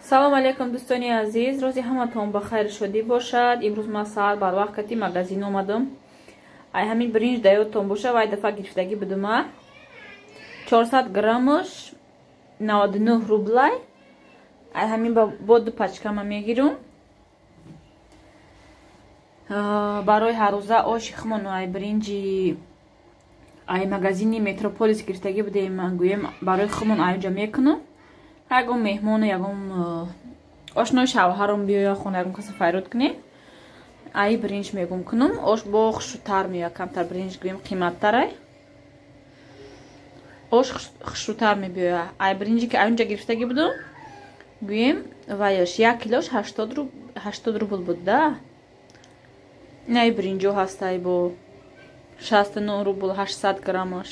салом алейкум дӯстони азиз, рӯзи ҳаматон ба хайр шодӣ бошад. имрӯз ман саат бар вақти магазин омадам. ай ҳамин бринҷ даёдтон бошад, вай дафъа гирифтагӣ будума 400 граммаш 99 рублай. ай ҳамин бо ду пачкама мегирам барои ҳаррӯза оши хумону. ай бринҷи ай магазини метрополис гирифтагӣ будем. ман гӯем барои хумон айҷа мекунам. ягон меҳмону ягон ошнои шавҳарам биёя хона, ягон каса файруд кунем, ай бринҷ мегум кунам. ош бо хушрӯтар меояд, камтар бринҷ гӯем қиматтарай, ош хушрӯтар мебиёяд. ай бринҷи ки аёнҷа гирифтагӣ будам гӯем ваяш 1 килош 80 рубл буд да. ай бринҷо ҳастай бо 69 рубл 800 граммаш,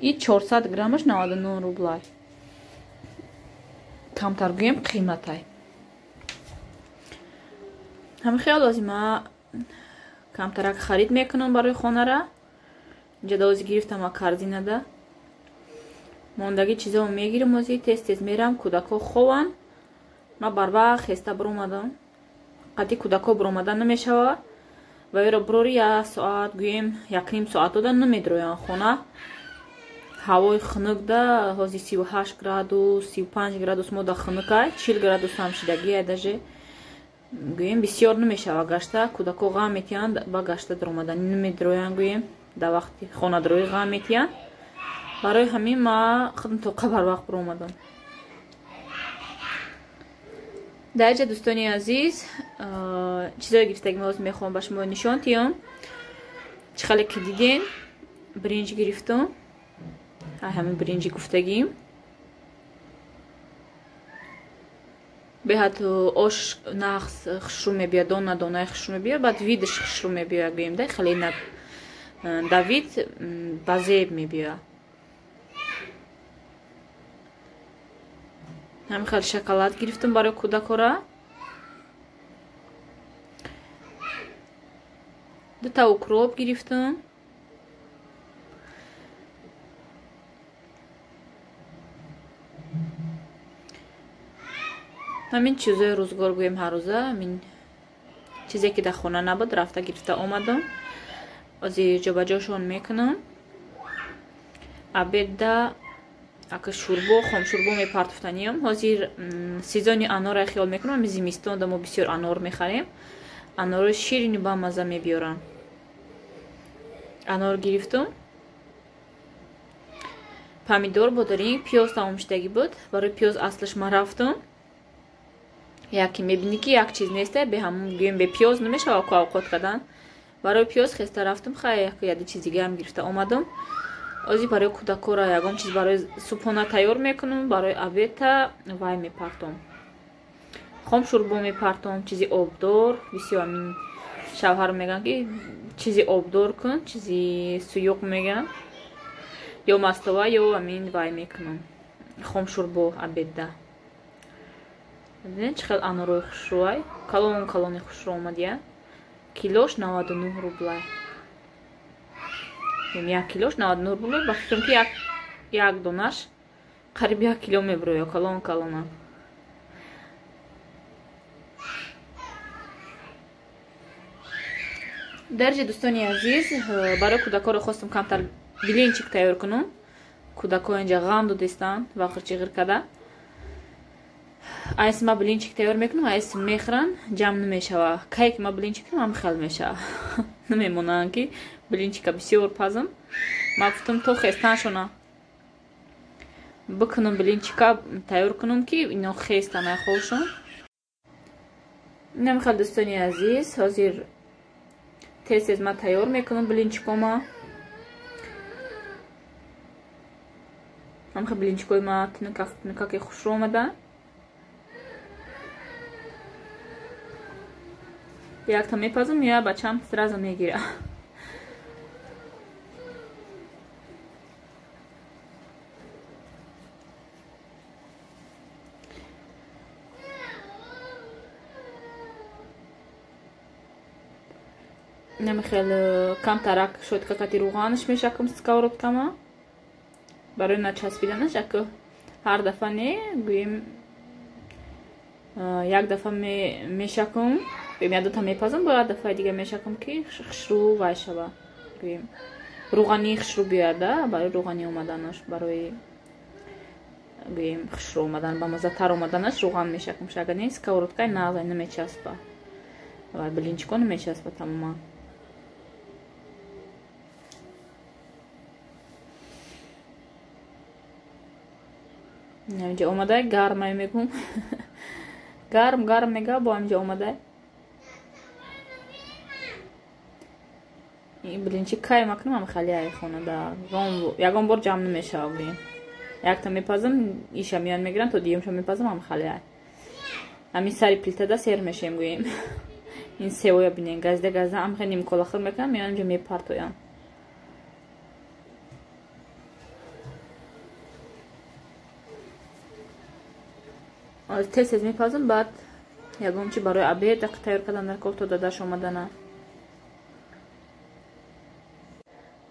и 400 граммаш 99 рублай. камтар гӯем қиматай. ҳамин хел лозима камтарак харид мекунам барои хонара. инҷа дози гирифтама корзинада мондаги чизао мегирам. ози тез мерам, кӯдако хован. ма барвақт хеста биромадам. қадди кӯдако биромада намешавад. ваеро бирори 1 соат гӯем 1.5 соат дода намедроян хона. ҳавои хунукда ҳози 38 градус 35 градус мода хунукай 40 градус ҳам шидагия даже гӯем бисёр намешава гашта. кӯдако ғам метиҳанд ба гашта даромада намедроян. гӯем да вақти хонадроӣ ғам метиҳанд. барои ҳамин ма худам тоқа барвақт биромадам. дар инҷа дӯстони азиз чизои гирифтагӣ ҳозир мехоҳам ба шумо нишон диҳам. чӣ хеле ки диден бринҷ гирифтам. ҳамин бринҷи гуфтагим беҳад ош нағз хушрӯ мебиёяд, дона донаи хушрӯ мебиёяд, баъд видш хушрӯ мебиёяд. гӯем да хеле да вид ба зеб мебиёяд. ҳамин хел шоколад гирифтам барои кӯдакора. дута укроп гирифтам. ҳамин чизои рӯзгор гӯем ҳаррӯза. ҳамин чизе ки дар хона набуд рафта гирифта омадам. ҳозир ҷобаҷошон мекунам. обедда ака шӯрбо хомшӯрбо мепартофтаниям. ҳозир сезони анорро хиёл мекунам. ами зимистонда мо бисёр анор мехарем. анорҳои ширину бамаза мебиёрам. анор гирифтам. помидор бодаринг, пиёз тамомшидагӣ буд. барои пиёз аслаш ма рафтам. яке мебинӣ ки як чиз неста, бе ҳамон гӯем бе пиёз намешава ку авқот кардан. барои пиёз хеста рафтам. хай яде чиз дигаам гирифта омадам. озӣ барои кӯдакора ягон чиз барои субҳона тайёр мекунам. барои обедта вай мепартом. хомшӯрбо мепартом, чизи обдор. бисёр ҳамин шавҳар мегӯянд ки чизи обдор кун, чизи суюқ мегӯянд, ё мастова ё ҳамин вай мекунам. хомшӯрбо обедда. чӣ хел анорои хушрӯай, калони хушрӯ омадия. килош 99 рублай. 1 килош 99 рублай. ба фикрам ки як донаш қариб 1 кило мебирояд калона. дар инҷа дӯстони азиз барои кӯдакоро хостам камтар блинчик тайёр кунам. кӯдако инҷа ғам додестанд вақр чиғир када. айс ма блинчик тайёр мекунам. айс мехӯранд ҷамъ намешава. кай ки ма блинчик кунам ҳам хел мешава. намемонанд ки блинчика бисёр пазам. ма гуфтам то хестанашона бикунам, блинчика тайёр кунам ки ино хеста нахошон. намехел дӯстони азиз ҳозир тез ма тайёр мекунам блинчикома. ҳамхел блинчикои ма тинакаки хушрӯ омада. якта мепазам, я бачам сразу мегира. намехел камтарак шоид какати руғанаш мешакам сковородкама барои начаспиданаш. ака ҳар дафъа не гӯем як дафа мешакам, як дута мепазам, бо як дафа дига мешакам ки хушру вай шава. Руғани хушру биёяда, барои руғани омаданаш, барои хушру омадан, ба маззатар омаданаш руған мешакам. Агар не сковородкаи нағз намечаспа. Ва блинчико намечаспа тамома. اینجا اومده گرمه میگم گرم میگه با اینجا اومده این بلینچی کای مکنم هم خیلی های خونه دا یکم بار جمع نمیشه بین یک تا میپازم ایشا میان میگیرن تو دیگه میپازم هم خیلی های همین سری پلیته دا سیر میشیم گویم این سویا بینین گازده هم خیلی نیم کلاخر میکنم میان اینجا میپرتویم تست میپازم بعد یکم چی برای ابد تیار کردن در کار تو داداش اومدنه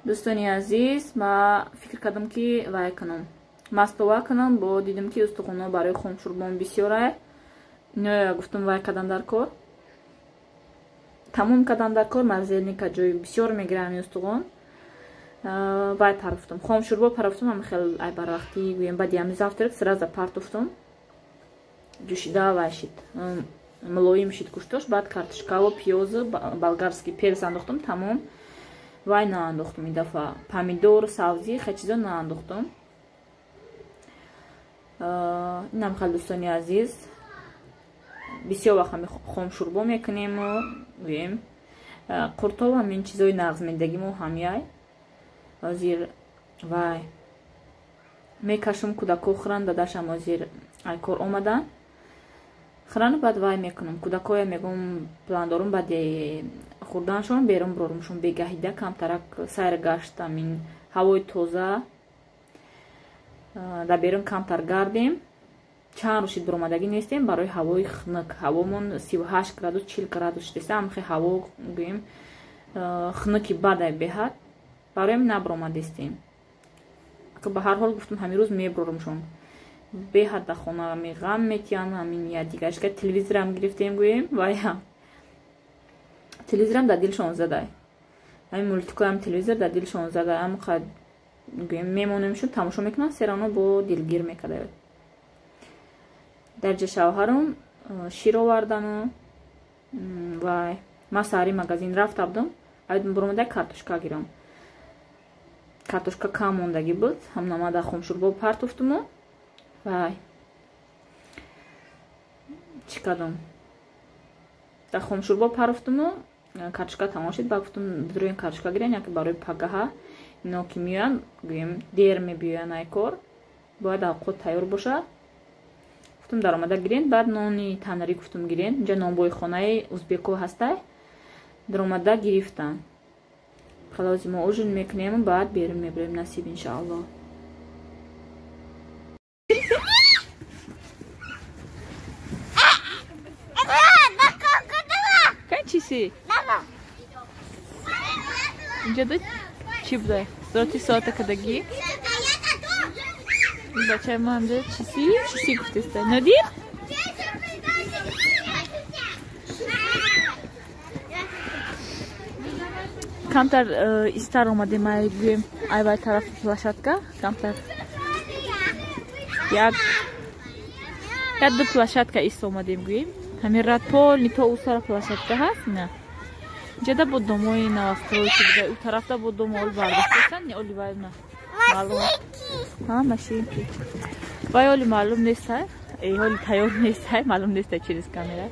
دوستانی عزیز ما فکر کردم که وای کنم ماستوا کنم با دیدم که استخوان‌ها برای خام شوربام بسیاره نه گفتم وای کردن در کار تمام کردن در کار مرزی که جای بسیار میگیرم استخوان وای پرفتم خام شوربا پرفتم هم خیلی ای بر وقتی گویم بعد یمی завтрак сразу پرتفتم جوشیده واشید ملویم شید کشتوش بعد کارتشکا و پیاز болгарский перец انداختم تمام وای نه انداختم این دفعه پامیدور سبزی خیلی چیزا نه انداختم اینم خیلی دوستانی عزیز بسیار وقت خام شوربا میکنیم و ویم قرطا و همین چیزای نغز میدگیم و همیای ازیر وای میکشم کودکو خورن داداشم ازیر ای کار اومدن خورن بعد وای میکنم کودکویا میگم پلان دارم بعد خوردنشون بیرون برورمشون بگاهیده کمترک سیر گشتم این هوای تازه در بیرون کمتر گردیم چند روشید برامدگی نیستیم برای هوای خنک هوامون 38 گرادوس 40 گرادوس شده هم خیلی هوا گویم خنکی بده بهت برایم نبرامدیستیم که به هر حال گفتم همین روز میبرورمشون به حد خونه می غم میتیان همین یا دیگرش که تلویزیرم گرفتیم گویم و یا تلویزیرم در دلشون زده همین مولتیکو هم تلویزیر در دلشون زده هم خواهد گویم میمونیمشون تماشا میکنن سرانو با دلگیر میکده در شوهرم شیر آوردن و ما ساری مغازین رفته بودم اید برامده کارتوشکا گیرم کارتوشکا کم موندگی بود هم نماده خام شوربا پرتفتم وای چی کردم در خام شوربا پرفتم و کارتوشکا تمام شد بعد گفتم در این کارتوشکا گیرن یکی برای پگاه اینا که میان گویم دیر میبیان ای کار باید خود تیار باشه گفتم در آمده گیرین بعد نانی تنری گفتم گیرین اینجا نانبوی خانه ازبکو هسته در آمده گرفتن خلاص ما اوجن میکنیم بعد بیرون میبریم نصیب انشاءالله چیسی؟ اینجا دو چی بوده؟ ذاتی ساعت کدگی؟ بچه ما همجا چیسی گفتسته؟ ندید؟ کمتر ایستر اومده ما گویم ایوای طرف پلاشتکا کمتر یک دو پلاشتکا ایست اومدیم گویم همین رد پول نیتا او سر پلاشتکا هست نه جدا بود دومای نوستروی که بوده او طرف دا بود دوم اول برداشتن نه اولی باید نه معلوم ها ماشین کی وای اولی معلوم نیست های ای اولی تیار نیست های معلوم نیست چی ریز کامیره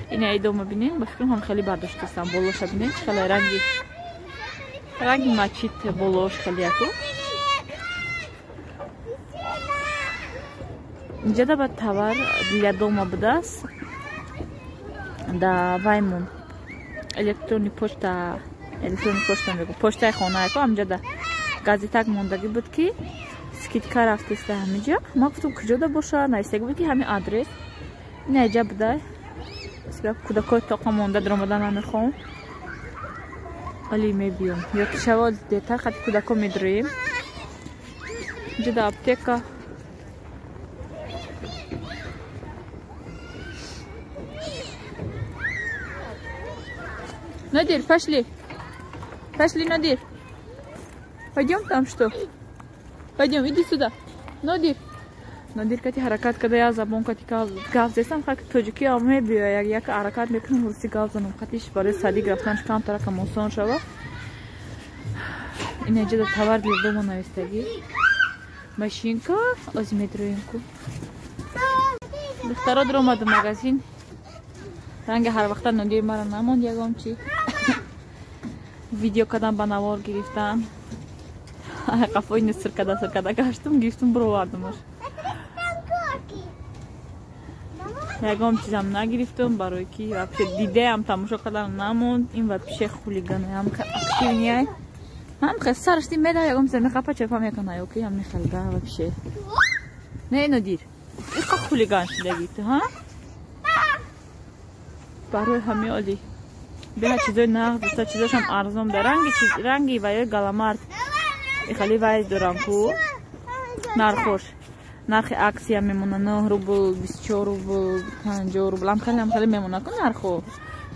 این ای دوم بینین بفکرم هم خیلی برداشتستم بولوش بینین خیلی رنگی مچیت بولوش خیلی اکو اینجا دا باید تاور для дома بوده است دا وایمون الکترونیک پشتا میگو پشتای خانه اکو همجا دا گازیتک موندگی بود که скидка رفتسته همینجا ما گفتم کجا دا باشه نایستگی بود که همین آدرس این اینجا بوده کودکای تاقا مونده در آمدن نمیخوام ولی میبیم یا که شواز دیتر خطی کودکا میدرویم اینجا دا اپتیکا Надир, пошли. Пошли, Надир. Пойдем там что? Пойдем, иди сюда. Надир. Надир кати харакат када я забон кати гав зесам хак тоҷики аме биё як харакат мекунам руси гав занам катиш барои садик рафтанаш кам таракам осон шава. Инеҷада товар гирдома навистагӣ. Машинка аз метроинку. Духтара дуромаду магазин. Ранги ҳар вақта Надир мара намонд ягон чи. Видео кадам ба навор гирифтам. Қафои сиркада гаштам гирифтам буровардамаш. Ягон чизам нагирифтам барои ки вообще дидеам тамошо кардан намонд. Ин ва пише хулиган ҳам активнияй. Ҳам хе сарашти меда ягон чиза мехапа чепа мекана оки ҳам мехалга вообще. Не Надир. Иқа хулиган шудагӣ ту ҳа? барои ҳами оли беҳа чизои нағд доста чизошам арзон да ранги ваёи галамард ихали вайз дорам ку нархош нархи аксия мемона 9 рубл 24 рубл 50 рубл амхали мемона ку нархо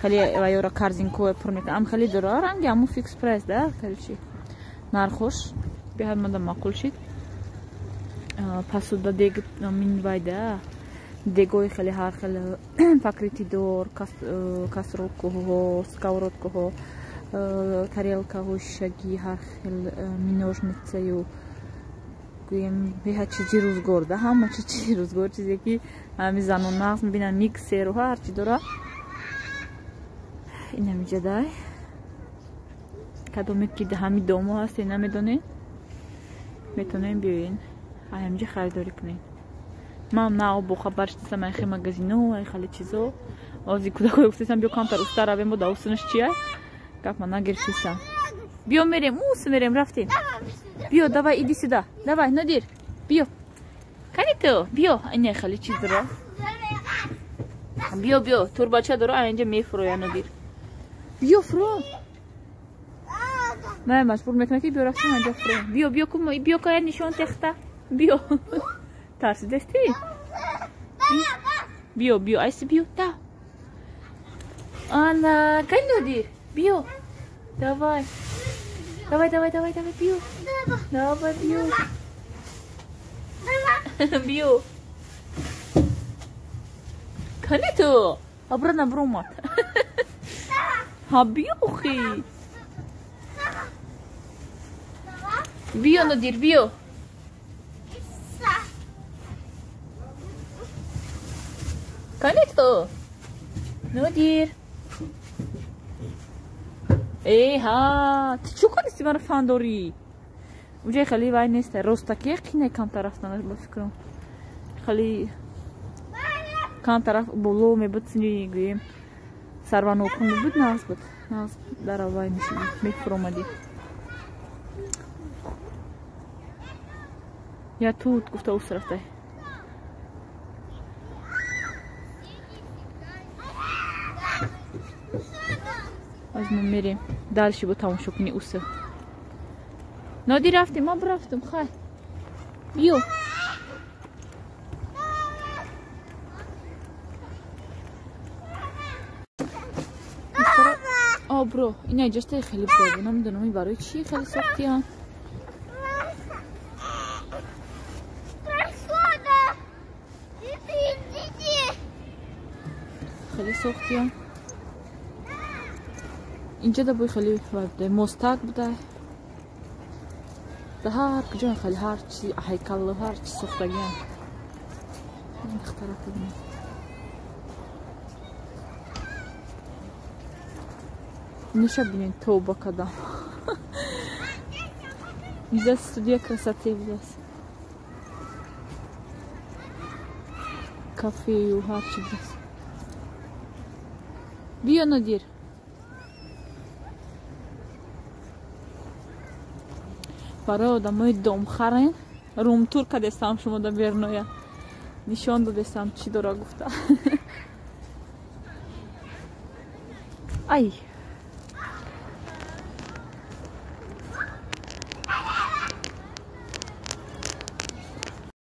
хали ваёра карзинкое пур мекунам амхали дора ранги аму фикс прайс да короче нархош беҳа мада маъқул шид пасуда дег мин вайда дегои хеле ҳар хеле пакритидор касрокоҳо сковородкоҳо тарелкаҳо шишагӣ ҳар хел миножницаю гӯем беҳа чизи рӯзгор да ҳама чизи рӯзгор чизе ки ҳами зану нағз мебинам миксеру ҳарчи дора инамиҷадай кадоме ки ҳами домо ҳасте намедонед метонем биёен ҳамҷа харидорӣ кунем ман на бохабар шидасам айхе магазино айхали чизо ози кӯдакҳои гуфтесам биё камтар уста равем бода устунаш чия гапма нагирифтесам биё мерем ус мерем рафтем биё давай иди сюда давай Надир биё кани ту биё ин айхали чиз дора биё турбача дора айнҷа мефуроя Надир биё фуро не маҷбур мекунад ки биё рафтем айнҷа фуро биё кая нишон техта биё тарсидасти биё айси биё да ана кай Надир биё давай биё давай биё биё кани ту абрана бромат ҳа биё хи биё Надир биё кани ту Надир ха ту чӯ конисти мара фандорӣ уҷаи хали вай нестай ростаки қинай камтар рафтанаш ба фикрам хали камтараф боло мебуд сини гӯем сарванокун мебуд нағз буд дара вай мефуромадӣ я тут гуфта ус рафтай аз мо мерем дальше бо тамошо куни уса Надир рафтем ма бурафтам хай биё бро ина ҷастаи хеле буда намедонам ин барои чи хеле сохтиян хеле сохтиян инҷа да бои хеле буда мостак буда да ҳар куҷо хеле ҳар чи ҳайкалу ҳар чи сохтагиян ихтара кунем ниша бинем тоба кадам здесь студия красоты здесь кафею ҳарчи здесь биё Надир барои одамои домхарен румтур кадестам шумо да берноя нишон додестам чӣ дора гуфта ай